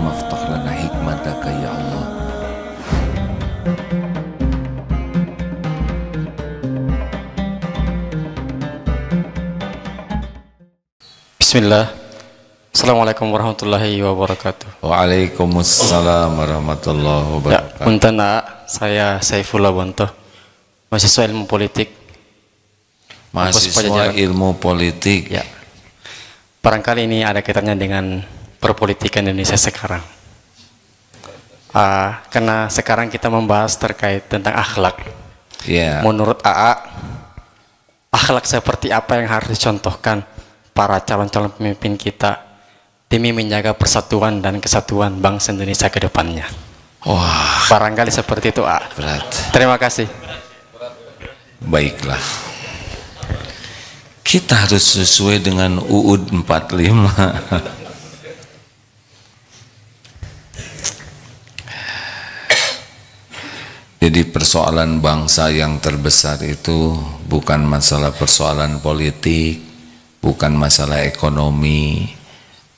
Allahumma aftah lana hikmataka ya Allah. Bismillah. Assalamualaikum warahmatullahi wabarakatuh. Waalaikumsalam warahmatullahi Ya, wabarakatuh. punten nak, saya Saifullah Bonto, mahasiswa ilmu politik. Mahasiswa ilmu politik. Ya, barangkali ini ada kaitannya dengan perpolitikan Indonesia sekarang. Karena sekarang kita membahas terkait tentang akhlak. Ya. Menurut AA, akhlak seperti apa yang harus dicontohkan para calon-calon pemimpin kita demi menjaga persatuan dan kesatuan bangsa Indonesia ke depannya? Wah, Barangkali seperti itu, A. berat. Terima kasih. Baiklah. Kita harus sesuai dengan UUD 45. Jadi persoalan bangsa yang terbesar itu bukan masalah persoalan politik, bukan masalah ekonomi,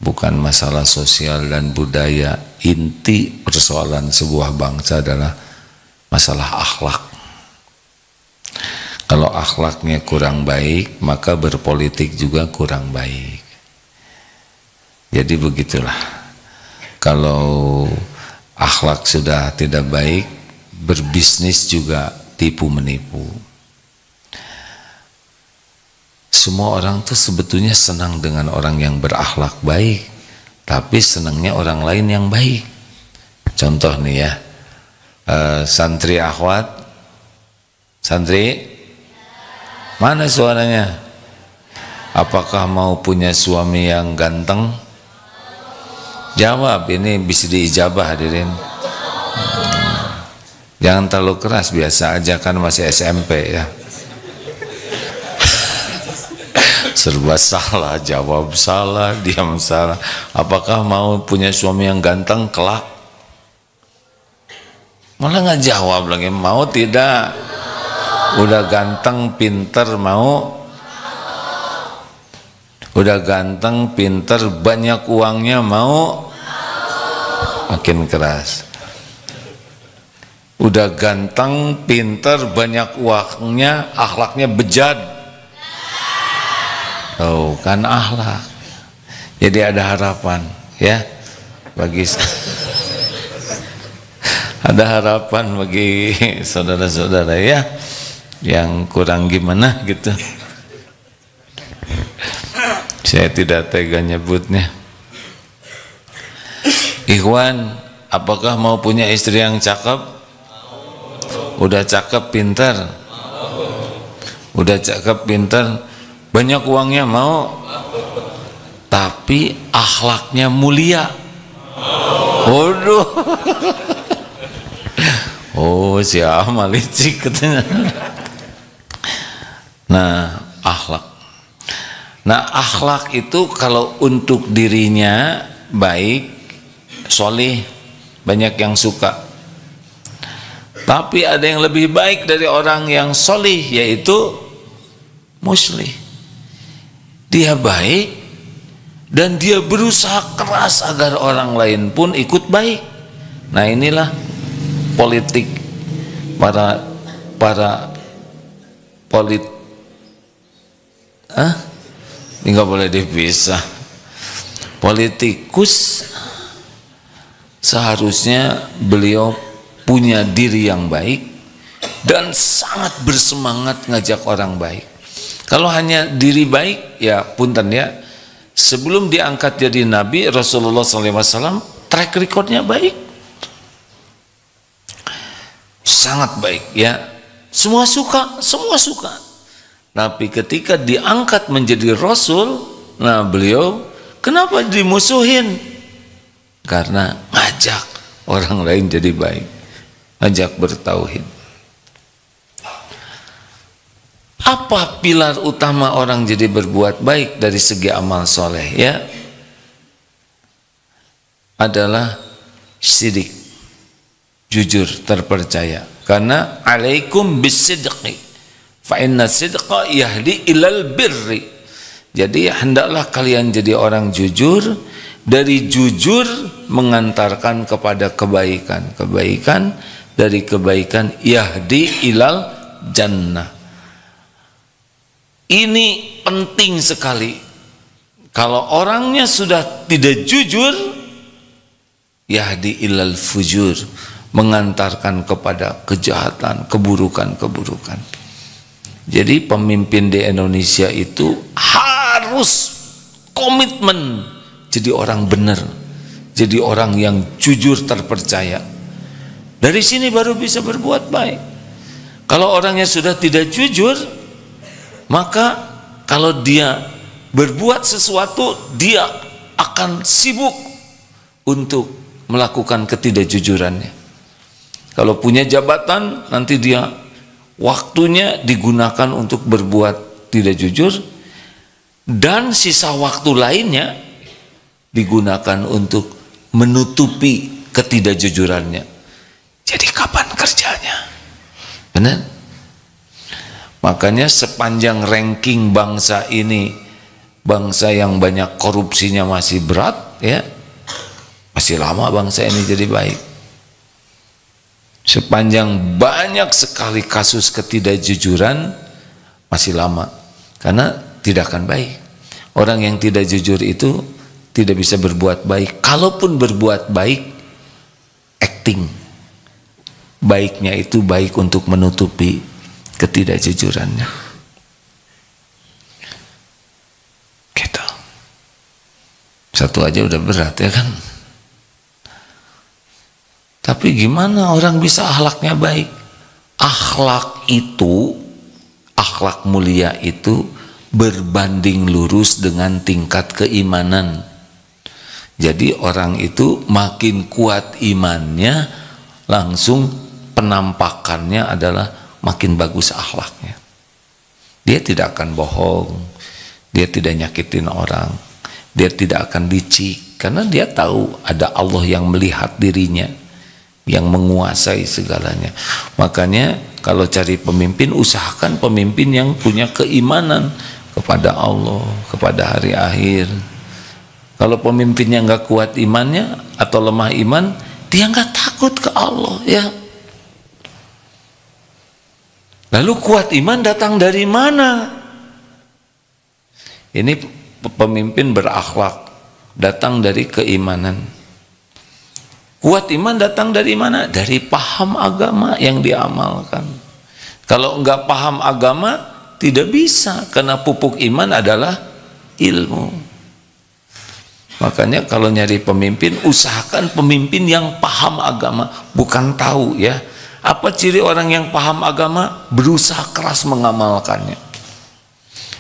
bukan masalah sosial dan budaya. Inti persoalan sebuah bangsa adalah masalah akhlak. Kalau akhlaknya kurang baik, maka berpolitik juga kurang baik. Jadi begitulah. Kalau akhlak sudah tidak baik, berbisnis juga tipu menipu. Semua orang tuh sebetulnya senang dengan orang yang berakhlak baik, tapi senangnya orang lain yang baik. Contoh nih ya, santri akhwat, santri, mana suaranya? Apakah mau punya suami yang ganteng? Jawab, ini bisa diijabah hadirin. Jangan terlalu keras, biasa aja kan masih SMP ya. Serba salah, jawab salah, diam salah. Apakah mau punya suami yang ganteng kelak? Malah nggak jawab lagi, mau tidak? Udah ganteng, pinter, mau? Udah ganteng, pinter, banyak uangnya, mau? Makin keras. Udah ganteng, pinter, banyak uangnya, akhlaknya bejat. Oh, kan akhlak. Jadi ada harapan ya bagi ada harapan bagi saudara-saudara ya yang kurang gimana gitu. Saya tidak tega nyebutnya. Ikhwan, apakah mau punya istri yang cakep? Udah cakep, pintar? Udah cakep, pintar, banyak uangnya, mau? Tapi akhlaknya mulia. Waduh. Oh, si Amal licik katanya. Nah, akhlak. Nah, akhlak itu kalau untuk dirinya baik, solih, banyak yang suka. Tapi ada yang lebih baik dari orang yang solih, yaitu muslih. Dia baik dan dia berusaha keras agar orang lain pun ikut baik. Nah, inilah politik para ini nggak boleh dipisah. Politikus seharusnya beliau punya diri yang baik dan sangat bersemangat ngajak orang baik. Kalau hanya diri baik, ya punten ya, sebelum diangkat jadi Nabi, Rasulullah SAW track recordnya baik, sangat baik ya, semua suka, semua suka. Tapi ketika diangkat menjadi Rasul, nah beliau kenapa dimusuhin? Karena ngajak orang lain jadi baik, ngajak bertauhid. Apa pilar utama orang jadi berbuat baik dari segi amal soleh ya? Adalah sidik, jujur, terpercaya. Karena alaikum bisidqi fa inna sidqa yahdi ilal birri. Jadi hendaklah kalian jadi orang jujur, dari jujur mengantarkan kepada kebaikan, kebaikan dari kebaikan yahdi ilal jannah. Ini penting sekali. Kalau orangnya sudah tidak jujur, yahdi ilal fujur, mengantarkan kepada kejahatan, keburukan-keburukan. Jadi pemimpin di Indonesia itu harus komitmen jadi orang benar, jadi orang yang jujur, terpercaya. Dari sini baru bisa berbuat baik. Kalau orangnya sudah tidak jujur, maka kalau dia berbuat sesuatu, dia akan sibuk untuk melakukan ketidakjujurannya. Kalau punya jabatan, nanti dia waktunya digunakan untuk berbuat tidak jujur, dan sisa waktu lainnya digunakan untuk menutupi ketidakjujurannya. Jadi kapan kerjanya? Benar? Makanya sepanjang ranking bangsa ini, bangsa yang banyak korupsinya masih berat, ya, masih lama bangsa ini jadi baik. Sepanjang banyak sekali kasus ketidakjujuran, masih lama, karena tidak akan baik. Orang yang tidak jujur itu tidak bisa berbuat baik. Kalaupun berbuat baik, acting. Baiknya itu baik untuk menutupi ketidakjujurannya. Gitu. Satu aja udah berat, ya kan? Tapi gimana orang bisa akhlaknya baik? Akhlak itu, akhlak mulia itu berbanding lurus dengan tingkat keimanan. Jadi orang itu makin kuat imannya, langsung penampakannya adalah makin bagus akhlaknya. Dia tidak akan bohong, dia tidak nyakitin orang, dia tidak akan licik, karena dia tahu ada Allah yang melihat dirinya, yang menguasai segalanya. Makanya kalau cari pemimpin, usahakan pemimpin yang punya keimanan kepada Allah, kepada hari akhir. Kalau pemimpinnya nggak kuat imannya atau lemah iman, dia nggak takut ke Allah, ya. Lalu kuat iman datang dari mana? Ini pemimpin berakhlak, datang dari keimanan. Kuat iman datang dari mana? Dari paham agama yang diamalkan. Kalau enggak paham agama, tidak bisa, karena pupuk iman adalah ilmu. Makanya kalau nyari pemimpin, usahakan pemimpin yang paham agama, bukan tahu, ya. Apa ciri orang yang paham agama? Berusaha keras mengamalkannya.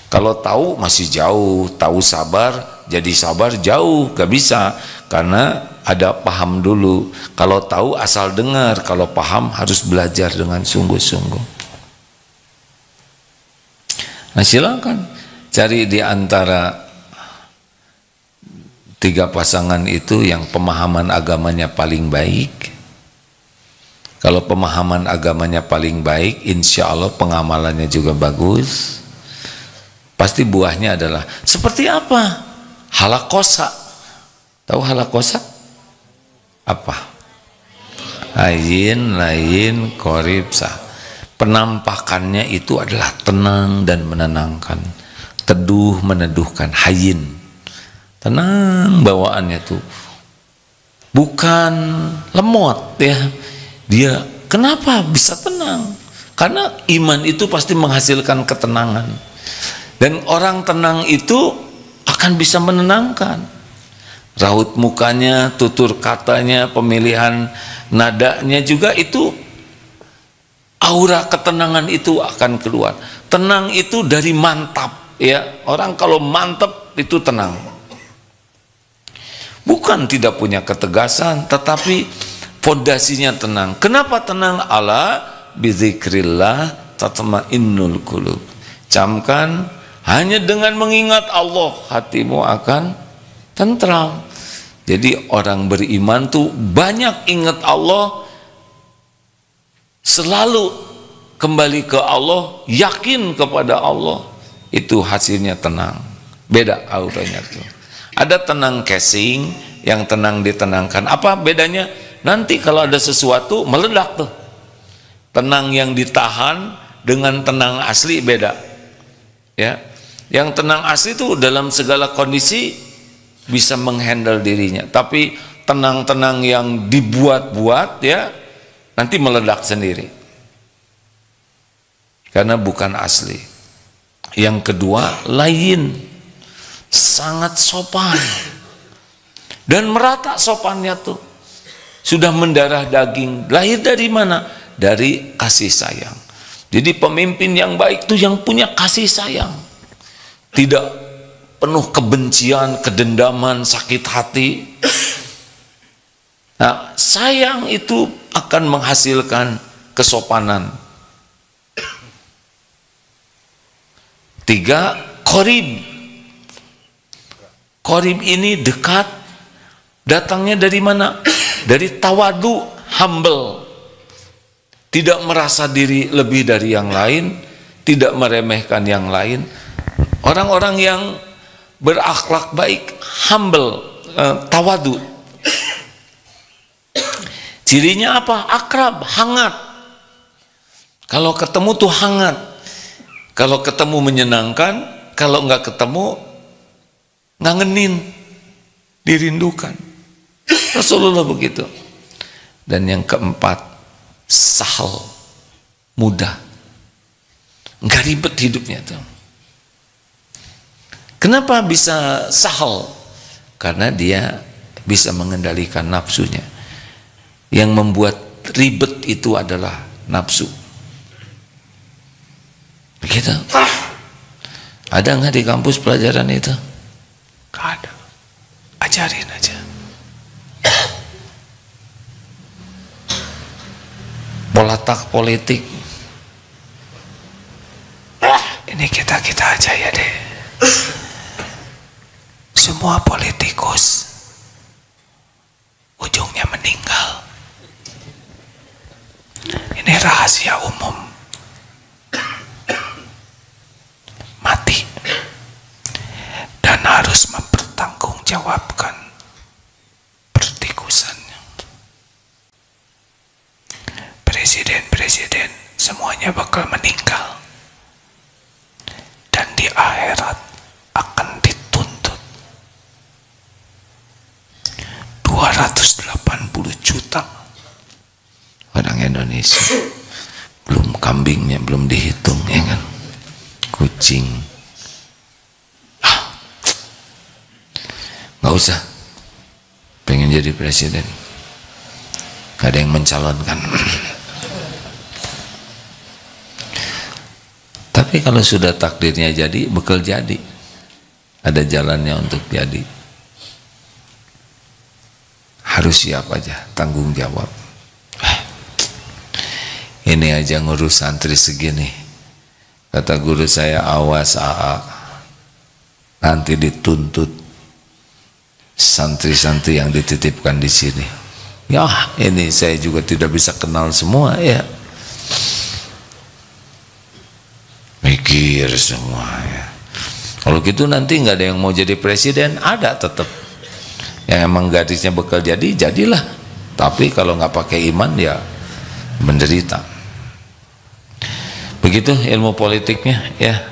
Kalau tahu masih jauh, tahu sabar, jadi sabar jauh, gak bisa, karena ada paham dulu. Kalau tahu asal dengar, kalau paham harus belajar dengan sungguh-sungguh. Nah, silakan cari di antara tiga pasangan itu yang pemahaman agamanya paling baik. Kalau pemahaman agamanya paling baik, insya Allah pengamalannya juga bagus. Pasti buahnya adalah seperti apa? Halakosa. Tahu halakosa? Apa? Ayin, lain, koribsa. Penampakannya itu adalah tenang dan menenangkan, teduh meneduhkan, hayin, tenang bawaannya tuh, bukan lemot, ya. Dia kenapa bisa tenang? Karena iman itu pasti menghasilkan ketenangan, dan orang tenang itu akan bisa menenangkan. Raut mukanya, tutur katanya, pemilihan nadanya juga itu, aura ketenangan itu akan keluar. Tenang itu dari mantap, ya. Orang kalau mantap itu tenang. Bukan tidak punya ketegasan, tetapi fondasinya tenang. Kenapa tenang? Ala bizikrillah tatma'innul qulub. Camkan, hanya dengan mengingat Allah hatimu akan tentram. Jadi orang beriman tuh banyak ingat Allah, selalu kembali ke Allah, yakin kepada Allah, itu hasilnya tenang. Beda auranya tuh. Ada tenang casing, yang tenang ditenangkan. Apa bedanya? Nanti kalau ada sesuatu meledak tuh. Tenang yang ditahan dengan tenang asli beda. Ya. Yang tenang asli itu dalam segala kondisi bisa menghandle dirinya. Tapi tenang-tenang yang dibuat-buat ya nanti meledak sendiri. Karena bukan asli. Yang kedua, lain, sangat sopan. Dan merata sopannya tuh. Sudah mendarah daging. Lahir dari mana? Dari kasih sayang. Jadi pemimpin yang baik tuh yang punya kasih sayang. Tidak penuh kebencian, kedendaman, sakit hati. Nah, sayang itu akan menghasilkan kesopanan. 3, qorib. Qorib ini dekat. Datangnya dari mana? Dari tawadu, humble. Tidak merasa diri lebih dari yang lain, tidak meremehkan yang lain. Orang-orang yang berakhlak baik, humble, tawadu. Cirinya apa? Akrab, hangat. Kalau ketemu tuh hangat. Kalau ketemu menyenangkan, kalau nggak ketemu ngangenin, dirindukan. Rasulullah begitu. Dan yang keempat, sahal, mudah, nggak ribet hidupnya tuh. Kenapa bisa sahal? Karena dia bisa mengendalikan nafsunya. Yang membuat ribet itu adalah nafsu. Begitu. Ada nggak di kampus pelajaran itu? Nggak ada. Ajarin aja. Polatak politik. Ini kita aja ya deh. Semua politikus ujungnya meninggal. Ini rahasia umum. Mati. Dan harus mempertanggungjawabkan pertikusannya. Presiden-presiden semuanya bakal meninggal. Dan di akhirat akan dituntut 280 juta orang Indonesia. Belum kambingnya belum dihitung ya kan, kucing. Nggak usah pengen jadi presiden, nggak ada yang mencalonkan. Tapi kalau sudah takdirnya jadi, bakal jadi. Ada jalannya untuk jadi. Harus siap aja, tanggung jawab. Ini aja ngurus santri segini. Kata guru saya, awas AA. Nanti dituntut santri-santri yang dititipkan di sini. Ya, ini saya juga tidak bisa kenal semua ya. Mikir semua ya. Kalau gitu nanti nggak ada yang mau jadi presiden, ada tetap. Yang emang gadisnya bakal jadi, jadilah. Tapi kalau nggak pakai iman ya menderita. Begitu ilmu politiknya ya.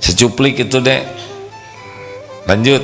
Secuplik itu deh. Lanjut.